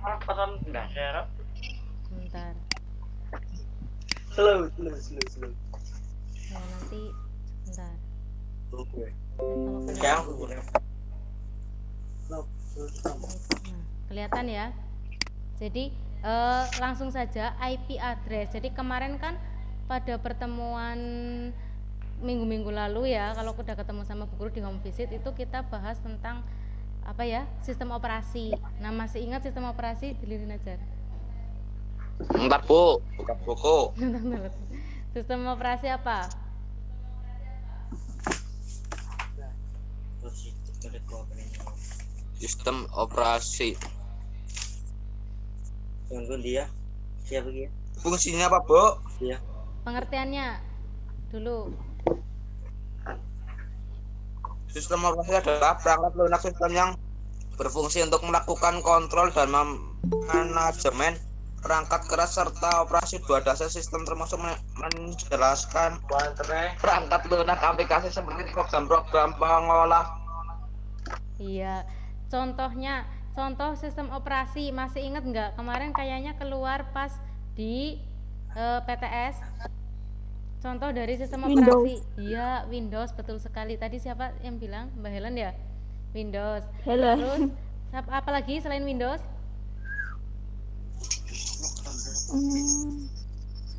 Nggak share. Bentar. Slow. Ya nanti bentar. Oke. Kalau kelihatan ya. Jadi langsung saja IP address. Jadi kemarin kan pada pertemuan minggu-minggu lalu ya, kalau udah ketemu sama Bu Guru di home visit itu kita bahas tentang apa ya, sistem operasi. Nah masih ingat sistem operasi? Dilirin aja. Bentar Bu, buka buku. Sistem operasi apa? Sistem operasi. Tunggu dia. Siapa dia? Fungsinya apa Bu? Dia. Pengertiannya dulu. Sistem operasi adalah perangkat lunak sistem yang berfungsi untuk melakukan kontrol dan manajemen perangkat keras serta operasi dua dasar sistem, termasuk menjelaskan perangkat lunak aplikasi seperti program-program pengolah. Iya, contoh sistem operasi masih ingat nggak? Kemarin kayaknya keluar pas di PTS. Contoh dari sistem operasi. Iya, Windows, betul sekali. Tadi siapa yang bilang? Mbak Helen ya? Windows. Helen. Terus apa lagi selain Windows?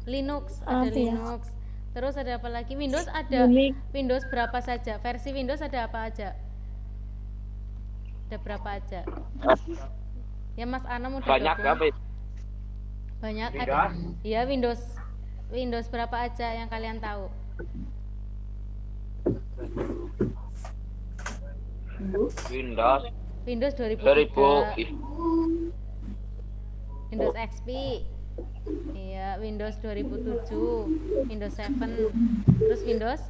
Linux, ada Linux. Terus ada apa lagi? Windows ada Windows berapa saja? Versi Windows ada apa aja? Ada berapa aja? Ya Mas Anam udah Banyak apa? Banyak ada. Iya, Windows berapa aja yang kalian tahu? Windows 2003. Windows XP. Iya, Windows 2007, Windows 7, terus Windows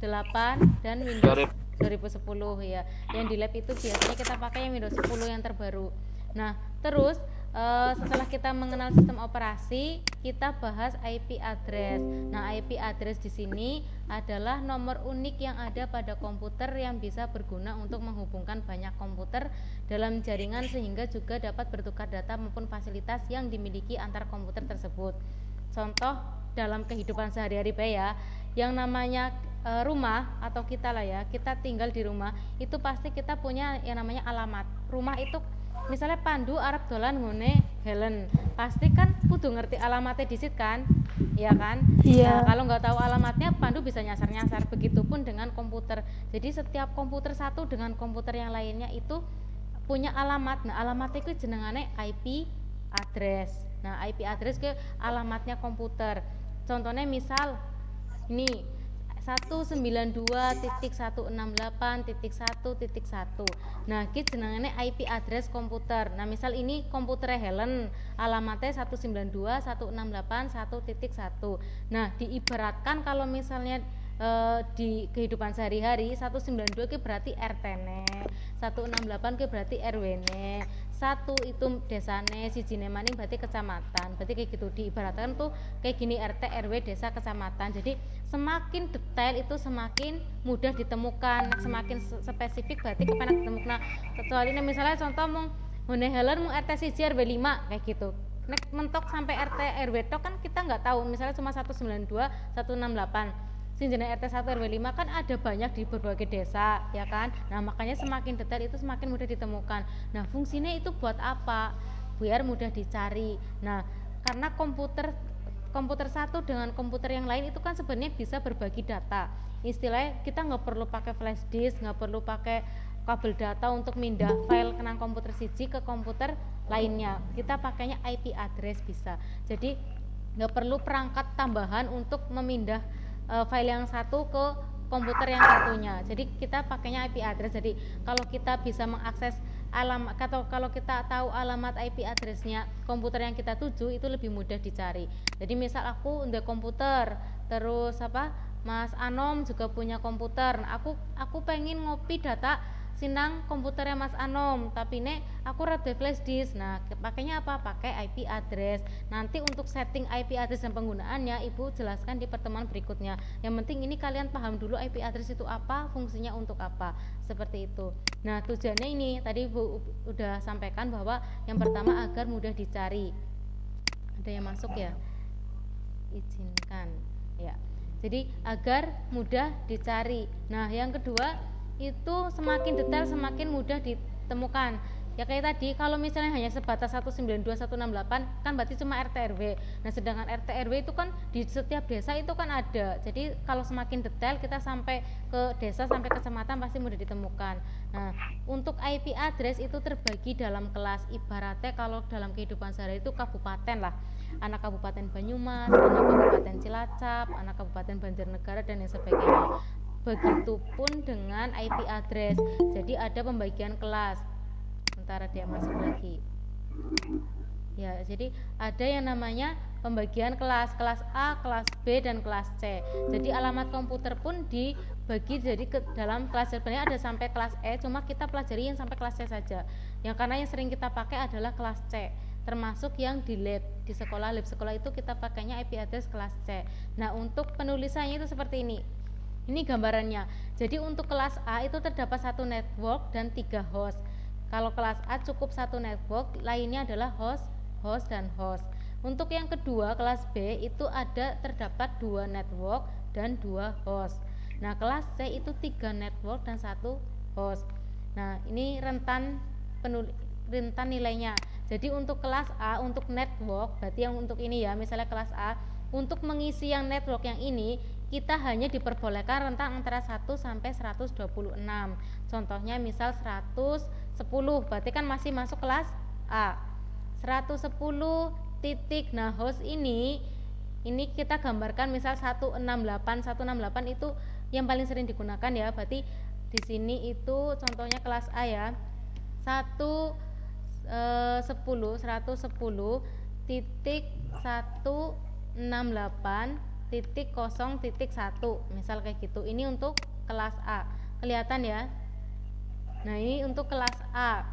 8 dan Windows 2010 ya. Yang di lab itu biasanya kita pakai yang Windows 10 yang terbaru. Nah, terus setelah kita mengenal sistem operasi, kita bahas IP address. Nah, IP address di sini adalah nomor unik yang ada pada komputer yang bisa berguna untuk menghubungkan banyak komputer dalam jaringan sehingga juga dapat bertukar data maupun fasilitas yang dimiliki antar komputer tersebut. Contoh dalam kehidupan sehari-hari ya, yang namanya rumah atau kita lah ya, kita tinggal di rumah itu pasti kita punya yang namanya alamat. Rumah itu misalnya Pandu Arab dolan ngone Helen, pasti kan kudu ngerti alamatnya disit kan, ya kan? Iya. Nah, kalau nggak tahu alamatnya Pandu bisa nyasar-nyasar. Begitupun dengan komputer. Jadi setiap komputer satu dengan komputer yang lainnya itu punya alamat. Nah, alamatnya itu jenengane IP address. Nah, IP address ke alamatnya komputer. Contohnya misal ini 192.168.1.1. Nah, iki jenengane IP address komputer. Nah, misal ini komputernya Helen, alamatnya 192.168.1.1. Nah, diibaratkan kalau misalnya di kehidupan sehari-hari 192 ke berarti RT-ne, 168 ke berarti RW-ne, 1 itu desane, sijine maning berarti kecamatan. Berarti kayak gitu, diibaratkan tuh kayak gini, RT, RW, desa, kecamatan. Jadi semakin detail itu semakin mudah ditemukan, semakin spesifik berarti kepenak ditemukan. Nah, kecuali misalnya contoh mung Helen mung RT siji RW 5 kayak gitu. Nek mentok sampai RT RW tok kan kita nggak tahu, misalnya cuma 192, 168. Sinjana RT 1 RW 5 kan ada banyak di berbagai desa, ya kan? Nah, makanya semakin detail itu semakin mudah ditemukan. Nah, fungsinya itu buat apa? Biar mudah dicari. Nah, karena komputer satu dengan komputer yang lain itu kan sebenarnya bisa berbagi data. Istilahnya kita nggak perlu pakai flash disk, nggak perlu pakai kabel data untuk mindah file kenang komputer siji ke komputer lainnya. Kita pakainya IP address bisa. Jadi nggak perlu perangkat tambahan untuk memindah file yang satu ke komputer yang satunya. Jadi kita pakainya IP address. Jadi kalau kita bisa mengakses alamat, atau kalau kita tahu alamat IP addressnya komputer yang kita tuju, itu lebih mudah dicari. Jadi misal aku udah komputer, terus Mas Anom juga punya komputer. Aku pengen ngopi data sinang komputernya Mas Anom, tapi nek aku rada flash disk. Nah, pakainya apa? Pakai IP address. Nanti untuk setting IP address dan penggunaannya Ibu jelaskan di pertemuan berikutnya. Yang penting ini kalian paham dulu IP address itu apa, fungsinya untuk apa. Seperti itu. Nah, tujuannya ini tadi Ibu udah sampaikan bahwa yang pertama agar mudah dicari. Ada yang masuk ya? Izinkan. Ya. Jadi agar mudah dicari. Nah, yang kedua itu semakin detail semakin mudah ditemukan. Ya kayak tadi kalau misalnya hanya sebatas 192 168 kan berarti cuma RT RW. Nah, sedangkan RT RW itu kan di setiap desa itu kan ada. Jadi kalau semakin detail kita sampai ke desa sampai kecamatan pasti mudah ditemukan. Nah, untuk IP address itu terbagi dalam kelas. Ibaratnya kalau dalam kehidupan sehari itu kabupaten lah. Anak Kabupaten Banyumas, anak Kabupaten Cilacap, anak Kabupaten Banjarnegara dan yang sebagainya. Begitupun dengan IP address. Jadi ada pembagian kelas. Sementara dia masuk lagi. Ya, jadi ada yang namanya pembagian kelas A, kelas B dan kelas C. Jadi alamat komputer pun dibagi jadi ke dalam kelas. Sebenarnya ada sampai kelas E, cuma kita pelajari yang sampai kelas C saja. Yang karena yang sering kita pakai adalah kelas C. Termasuk yang di lab, di sekolah, lab sekolah itu kita pakainya IP address kelas C. Nah, untuk penulisannya itu seperti ini. Ini gambarannya. Jadi untuk kelas A itu terdapat 1 network dan 3 host. Kalau kelas A cukup 1 network, lainnya adalah host dan host. Untuk yang kedua kelas B itu terdapat 2 network dan 2 host. Nah, kelas C itu 3 network dan 1 host. Nah, ini rentan nilainya. Jadi untuk kelas A untuk network, berarti yang untuk ini ya, misalnya kelas A untuk mengisi yang network yang ini kita hanya diperbolehkan rentang antara 1 sampai 126. Contohnya misal 110, berarti kan masih masuk kelas A. 110 titik. Nah, host ini kita gambarkan misal 168 itu yang paling sering digunakan ya. Berarti di sini itu contohnya kelas A ya. 110 titik 168.0.1 misal kayak gitu. Ini untuk kelas A, kelihatan ya. Nah, ini untuk kelas A.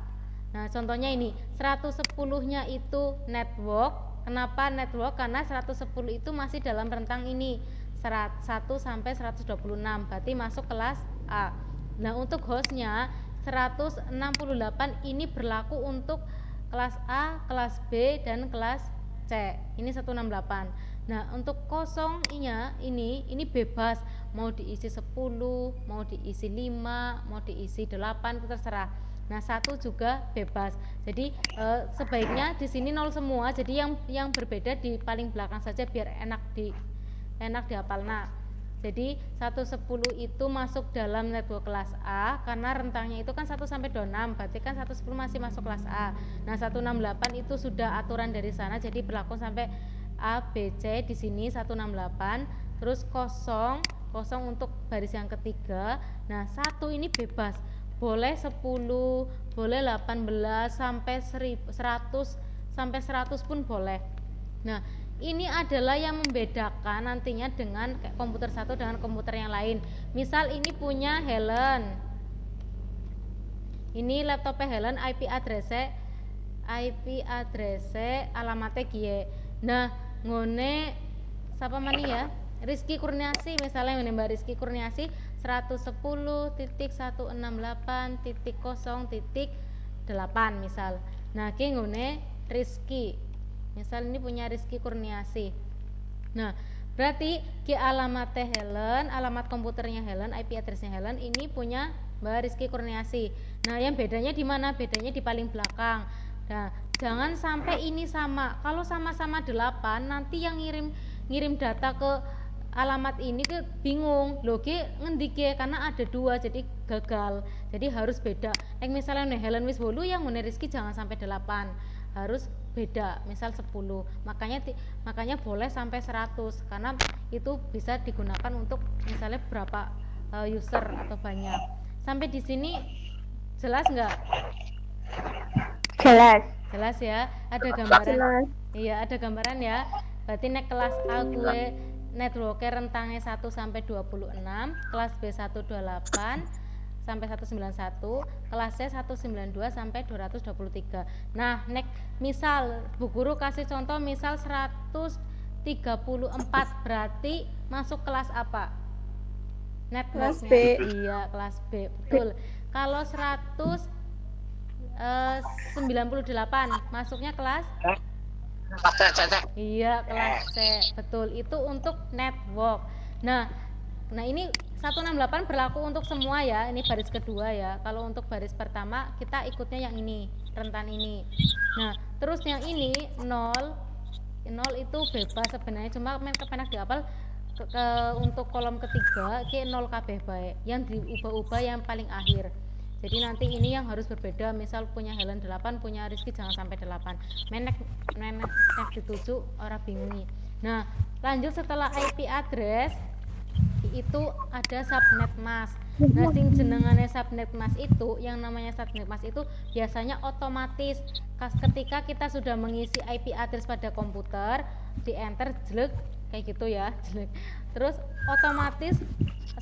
Nah, contohnya ini 110 nya itu network. Kenapa network? Karena 110 itu masih dalam rentang ini 1 sampai 126, berarti masuk kelas A. Nah, untuk hostnya 168 ini berlaku untuk kelas A, kelas B dan kelas C. Ini 168. Nah, untuk kosongnya ini bebas, mau diisi 10, mau diisi 5, mau diisi 8, itu terserah. Nah, 1 juga bebas. Jadi sebaiknya di sini 0 semua. Jadi yang berbeda di paling belakang saja biar enak dihafalna. Jadi 110 itu masuk dalam network kelas A karena rentangnya itu kan 1 sampai 26, berarti kan 110 masih masuk kelas A. Nah, 168 itu sudah aturan dari sana, jadi berlaku sampai A, B, C. Di sini 168, terus kosong untuk baris yang ketiga. Nah, 1 ini bebas, boleh 10, boleh 18 sampai 100 sampai 100 pun boleh. Nah, ini adalah yang membedakan nantinya dengan komputer satu dengan komputer yang lain. Misal ini punya Helen, ini laptopnya Helen, IP address alamatnya gie. Nah, ngone siapa mani ya, Rizky Kurniasi misalnya, Mbak Rizky Kurniasi 110.168.0.8 misal. Nah, ki ngone Rizky, misal ini punya Rizky Kurniasi. Nah, berarti ki alamatnya Helen, alamat komputernya Helen, IP addressnya Helen, ini punya Mbak Rizky Kurniasi. Nah, yang bedanya di mana? Bedanya di paling belakang. Nah, jangan sampai ini sama. Kalau sama-sama 8, nanti yang ngirim data ke alamat ini ke bingung. Loh, ki ngendi ki karena ada 2 jadi gagal. Jadi harus beda. Misalnya Helen wis 8, yang ngene Rizky jangan sampai 8. Harus beda, misal 10. Makanya boleh sampai 100 karena itu bisa digunakan untuk misalnya berapa user atau banyak. Sampai di sini jelas nggak? Jelas ya. Ada gambaran. Jelas. Iya, ada gambaran ya. Berarti kelas A gue networknya rentangnya 1 sampai 26, kelas B 128 sampai 191, kelas C 192 sampai 223. Nah, misal Bu Guru kasih contoh misal 134 berarti masuk kelas apa? Kelas Networknya. B. Iya, kelas B. Betul. Kalau 198 masuknya kelas? Iya, kelas C. Betul. Itu untuk network. Nah, ini 168 berlaku untuk semua ya. Ini baris kedua ya. Kalau untuk baris pertama kita ikutnya yang ini, rentan ini. Nah, terus yang ini 0 itu bebas sebenarnya, cuma kepenak dihafal untuk kolom ketiga ke 0 kabeh baik. Yang diubah-ubah yang paling akhir. Jadi nanti ini yang harus berbeda, misal punya Helen 8, punya Rizky jangan sampai 8. Menek dituju orang bingungi. Nah, lanjut setelah IP address itu ada subnet mask. Nah, sing jenengane subnet mask itu, yang namanya subnet mask itu biasanya otomatis ketika kita sudah mengisi IP address pada komputer, di enter jelek kayak gitu ya, jelek. Terus otomatis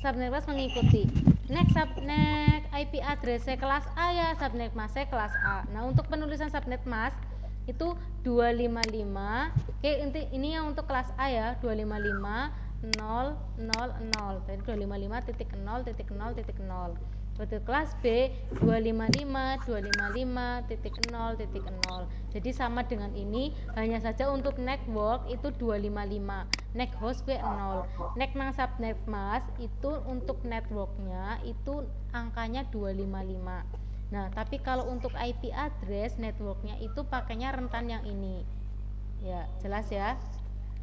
subnet mask mengikuti. Next IP address kelas A ya, subnet mask kelas A. Nah, untuk penulisan subnet mask itu 255. Oke, ini yang untuk kelas A ya, 255.0.0.0. Jadi 255.0.0.0. Untuk kelas B 255.255.0.0. Jadi sama dengan ini, hanya saja untuk network itu 255, neck host gue 0. Neck nang subnet mask itu untuk networknya itu angkanya 255. Nah, tapi kalau untuk IP address networknya itu pakainya rentan yang ini. Ya, jelas ya.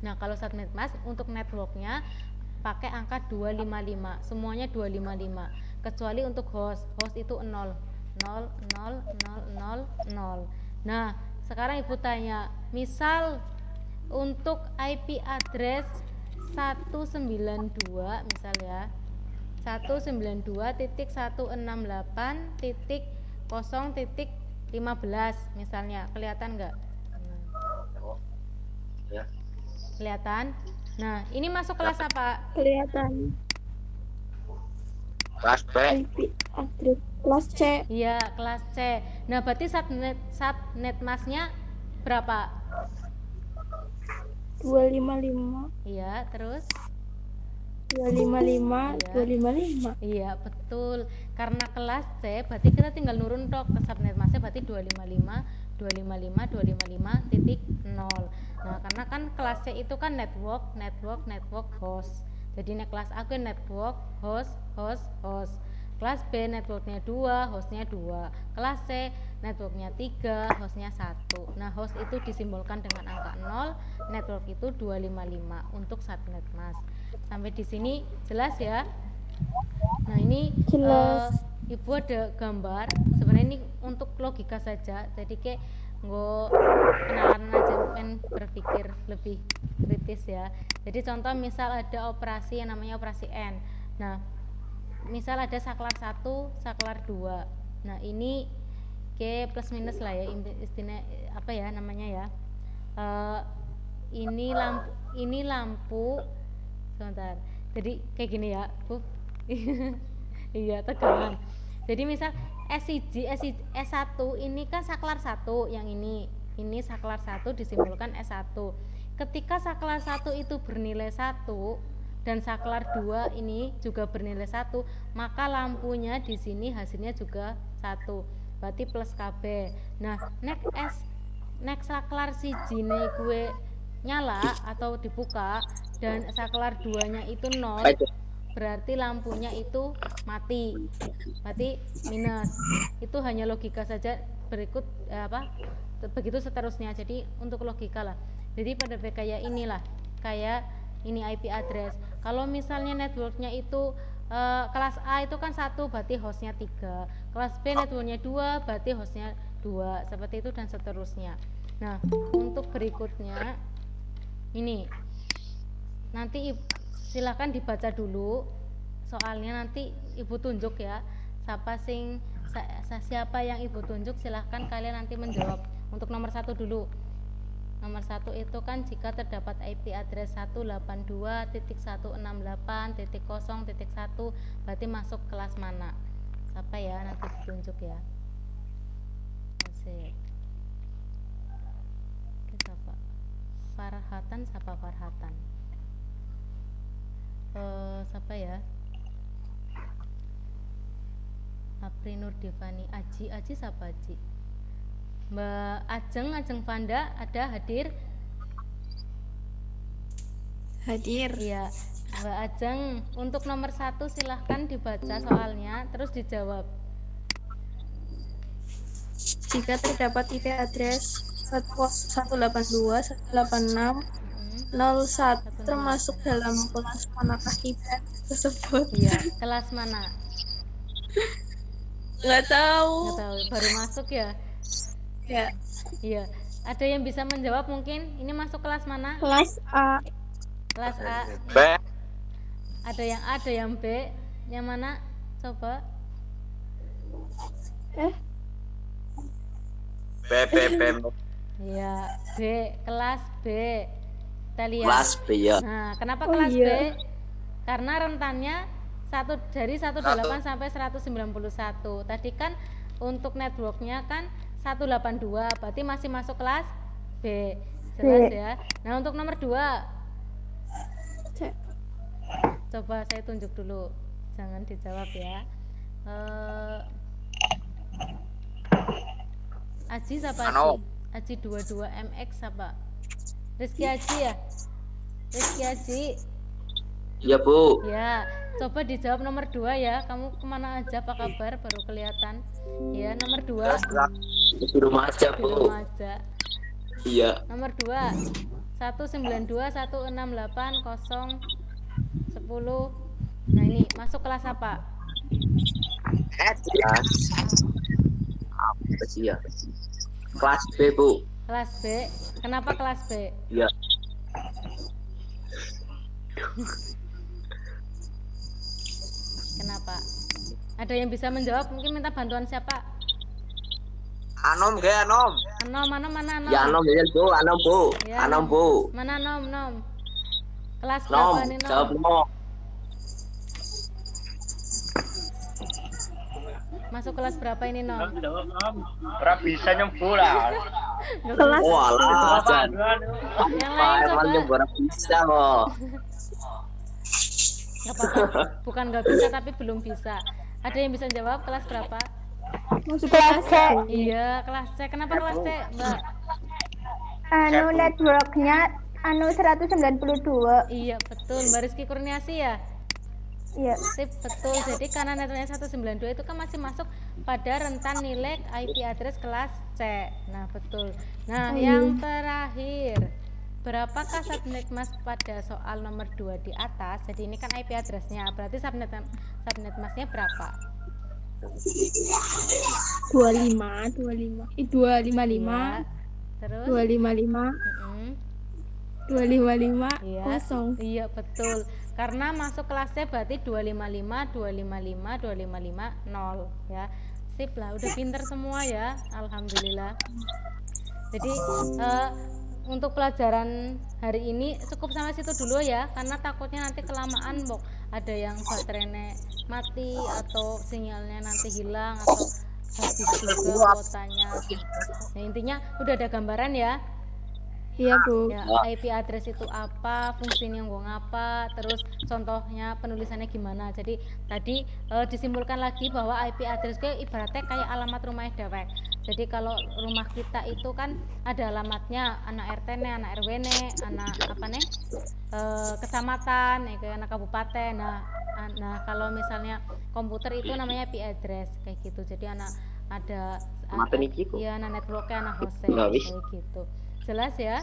Nah, kalau subnet mask untuk networknya pakai angka 255, semuanya 255. Kecuali untuk host itu 0. Nah, sekarang Ibu tanya, misal untuk IP address 192 misal ya, 192.168.0.15 misalnya, kelihatan nggak? Ya. Kelihatan? Nah, ini masuk kelas apa? Kelihatan. Kelas B. IP address kelas C. Iya, kelas C. Nah, berarti subnet masknya berapa? 255. Iya, terus? 255. Iya. 255. Iya, betul. Karena kelas C, berarti kita tinggal nurun tok ke subnet masknya, berarti 255.0. Nah, karena kan kelas C itu kan network host. Jadi kelas A ke network host. Kelas B networknya 2, hostnya 2. Kelas C networknya 3, hostnya 1. Nah, host itu disimbolkan dengan angka 0, network itu 255 untuk subnet mask. Sampai di sini jelas ya? Nah, ini Jelas. Ibu ada gambar. Sebenarnya ini untuk logika saja. Jadi kayak nggak kenalan aja, men berpikir lebih kritis ya. Jadi contoh misal ada operasi yang namanya operasi N. Nah, misal ada saklar 1, saklar 2. Nah, ini ke plus minus lah ya, istilah apa ya namanya ya. Ini lampu sebentar. Jadi kayak gini ya, Bu. Iya, tegangan. Jadi misal S1 ini kan saklar 1, yang ini saklar 1 disimbolkan S1. Ketika saklar 1 itu bernilai 1 dan saklar 2 ini juga bernilai 1, maka lampunya di sini hasilnya juga 1. Berarti plus KB. Nah, nek saklar sijine gue nyala atau dibuka dan saklar 2-nya itu 0, berarti lampunya itu mati, berarti minus. Itu hanya logika saja, berikut begitu seterusnya. Jadi untuk logika lah. Jadi pada kayak inilah, kayak ini IP address. Kalau misalnya networknya itu kelas A itu kan 1, berarti hostnya 3. Kelas B networknya 2, berarti hostnya 2. Seperti itu dan seterusnya. Nah, untuk berikutnya ini nanti silahkan dibaca dulu soalnya, nanti Ibu tunjuk ya siapa yang Ibu tunjuk, silahkan kalian nanti menjawab. Untuk nomor 1 dulu. Nomor 1 itu kan jika terdapat IP address 182.168.0.1 berarti masuk kelas mana? Siapa ya, nanti ditunjuk ya. Asik. Oke, siapa? Farhatan, siapa Farhatan? Siapa ya? Apri Nur Devani. Aji siapa Aji? Mbak Ajeng Vanda ada hadir? Hadir. Iya, Mbak Ajeng, untuk nomor 1 silahkan dibaca soalnya, terus dijawab. Jika terdapat IP address 182, 186, 01 termasuk dalam kelas manakah IP address tersebut? Iya, kelas mana? Nggak tahu. Nggak tahu, baru masuk ya? Ya, Iya, ada yang bisa menjawab mungkin? Ini masuk kelas mana? kelas A. Kelas A. B. Ada yang A, ada yang B. Yang mana? Coba. B. Iya, B, kelas B. Kita lihat. Kelas B ya. Nah, kenapa Oh, kelas B? iya. Karena rentannya dari 18 sampai 191. Tadi kan untuk networknya kan 182, berarti masih masuk kelas B. Jelas ya. Nah, untuk nomor 2 Cek. coba saya tunjuk dulu, jangan dijawab ya. Aji siapa Ano? Aji? Aji 22 MX apa? Rizky Aji ya? Rizky Aji Iya Bu. ya, coba dijawab nomor 2 ya. Kamu kemana aja, apa kabar? Baru kelihatan ya. Nomor 2 Di rumah aja di rumah aja. Iya. Nomor 2 192 168 0 10. Nah, ini masuk kelas apa? Kelas apa sih ya? Kelas B Bu. Kelas B. Kenapa kelas B? Iya. Kenapa? Ada yang bisa menjawab? Mungkin minta bantuan siapa? Anom ge Anom. Mana Anom? Ya Anom ya Bu, Anom Bu. Ya, Anom Bu. Mana Nom? Kelas Nom, berapa nih jawab Nom? Nom. Masuk kelas berapa ini Nom? Berapa bisa nyempul lah. Nggak Kelas bisa. Walah, Jan. Yang lain Emang coba. nyembara bisa kok. Nggak apa-apa. Bukan nggak bisa tapi belum bisa. Ada yang bisa jawab kelas berapa? Masuk kelas C. Iya, kelas C. Kenapa kelas C, Mbak? Anu networknya 192. Iya, betul. Mbak Rizky Kurniasi ya? Iya. Sip, betul. Jadi karena networknya 192 itu kan masih masuk pada rentan nilai IP address kelas C. Nah, betul. Nah, yang terakhir, berapakah subnet mask pada soal nomor 2 di atas? Jadi ini kan IP addressnya, berarti subnet masknya berapa? 25. 255. Ya. Terus 255. Mm-mm. 255 Iya. kosong. Iya, betul. Karena masuk kelas C berarti 255 255 255 0 ya. Sip lah, udah pinter semua ya. Alhamdulillah. Jadi untuk pelajaran hari ini cukup sampai situ dulu ya, karena takutnya nanti kelamaan Bok. Ada yang baterainya mati atau sinyalnya nanti hilang atau habis juga kuotanya. Nah, intinya udah ada gambaran ya. Iya, Bu. Ya, IP address itu apa, fungsinya ngapa, terus contohnya penulisannya gimana. Jadi tadi disimpulkan lagi bahwa IP address itu ibaratnya kayak alamat rumah dewek. Jadi kalau rumah kita itu kan ada alamatnya, anak RT-nya, anak RW-nya, anak apa nih, kecamatan, anak kabupaten. Nah kalau misalnya komputer itu namanya IP address kayak gitu. Jadi anak ada ya anak networknya, anak hostnya kayak gitu. Jelas ya?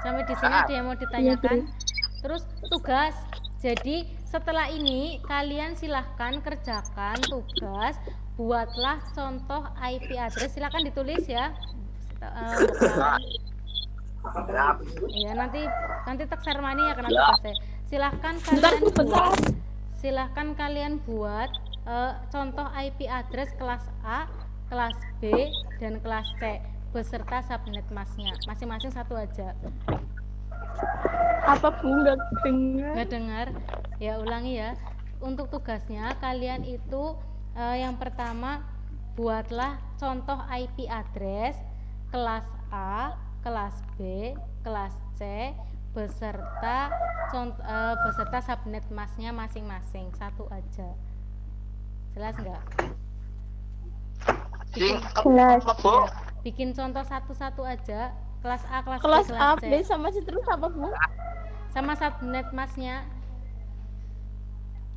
Sampai di sini ada yang mau ditanyakan? Terus tugas. Jadi setelah ini kalian silahkan kerjakan tugas, buatlah contoh IP address, silahkan ditulis ya. Iya, nanti tak sermani ya kena tugasnya. Silahkan kalian buat contoh IP address kelas A, kelas B, dan kelas C beserta subnet masknya, masing-masing satu aja. Apa Bu, nggak dengar? Nggak dengar? Ya ulangi ya. Untuk tugasnya kalian itu Yang pertama, buatlah contoh IP address kelas A, kelas B, kelas C beserta beserta subnet masknya masing-masing, satu aja. Jelas nggak? Kelas Bikin contoh satu-satu aja, kelas A, kelas B, kelas kelas A, C, B sama terus apa, Bu? sama subnet masknya.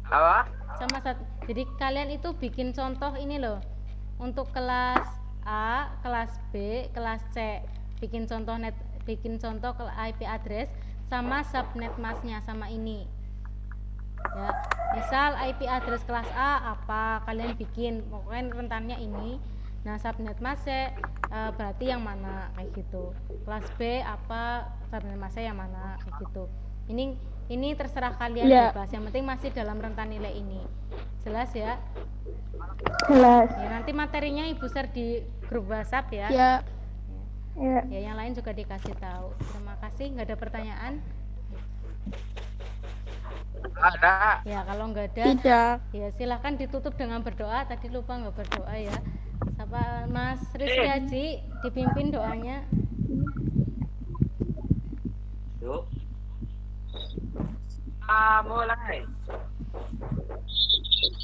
Apa? Jadi kalian itu bikin contoh ini loh, untuk kelas A, kelas B, kelas C, bikin contoh ke IP address sama subnet masknya sama ini ya. Misal IP address kelas A apa, kalian bikin pokoknya rentannya ini. Nah, subnet mask berarti yang mana kayak gitu. Kelas B apa, subnet mask yang mana kayak gitu. Ini terserah kalian bebas. Yang penting masih dalam rentan nilai ini. Jelas ya? Kelas. Ya, nanti materinya Ibu share di grup WhatsApp ya. Ya. Ya, yang lain juga dikasih tahu. Terima kasih. Nggak ada pertanyaan? Ada. Ya, kalau nggak ada, Tidak. ya silahkan ditutup dengan berdoa. Tadi lupa nggak berdoa ya. Siapa Mas Rizky Haji, dipimpin doanya. Yuk. Mulai.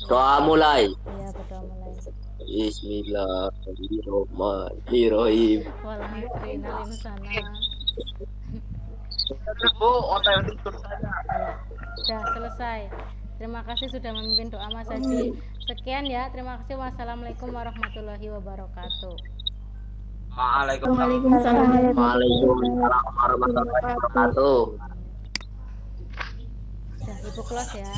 Doa mulai. Iya, berdoa mulai. Bismillahirrahmanirrahim. Walhamdulillah sana. Bu, otak itu saja. Ya, sudah selesai. Terima kasih sudah memimpin doa Mas Haji. Sekian ya. Terima kasih. Wassalamualaikum warahmatullahi wabarakatuh. Waalaikumsalam. Waalaikumsalam warahmatullahi wabarakatuh. Sudah, Ibu close ya.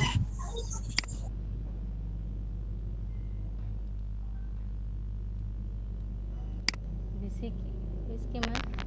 Bisik, Mas.